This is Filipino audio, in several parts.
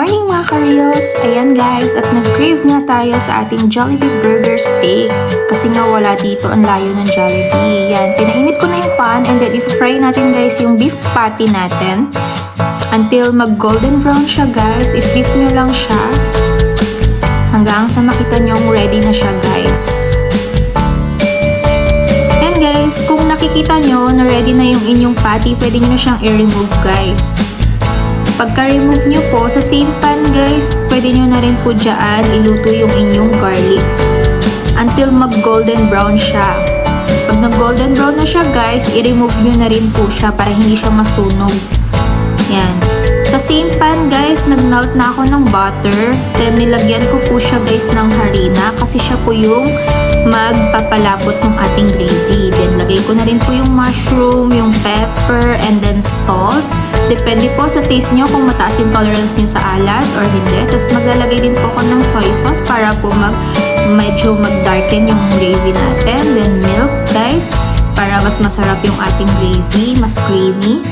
morning mga ka-reels! Ayan guys, at nag-crave nga tayo sa ating Jollibee Burger Steak. Kasi nga wala dito, ang layo ng Jollibee. Yan, pinainit ko na yung pan and then i-fry natin guys yung beef patty natin. Until mag-golden brown siya guys, i-flip nyo lang siya. Hanggang sa makita nyo ready na siya guys. And guys, kung nakikita nyo na ready na yung inyong patty, pwede nyo na siyang i-remove guys. Pagka-remove nyo po, sa same pan guys, pwede nyo na rin po dyan iluto yung inyong garlic until mag-golden brown siya. Pag nag-golden brown na siya guys, i-remove nyo na rin po siya para hindi siya masunog. Yan. Sa same pan guys, nag-melt na ako ng butter. Then nilagyan ko po siya guys ng harina kasi siya po yung magpapalapot ng ating gravy. Then lagay ko na rin po yung mushroom, yung pepper, and then salt. Depende po sa taste nyo kung mataas yung tolerance nyo sa alat or hindi. Tapos maglalagay din po ako ng soy sauce para po medyo mag-darken yung gravy natin. Then milk guys, para mas masarap yung ating gravy, mas creamy.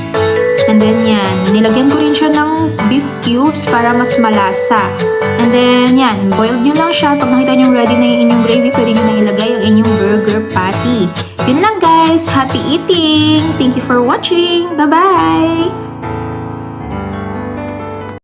And then yan, nilagyan ko rin siya ng beef cubes para mas malasa. And then yan, boiled nyo lang siya. Pag nakita nyo ready na yung inyong gravy, pwede nyo na ilagay ang inyong burger patty. Yun lang guys, happy eating! Thank you for watching! Bye-bye!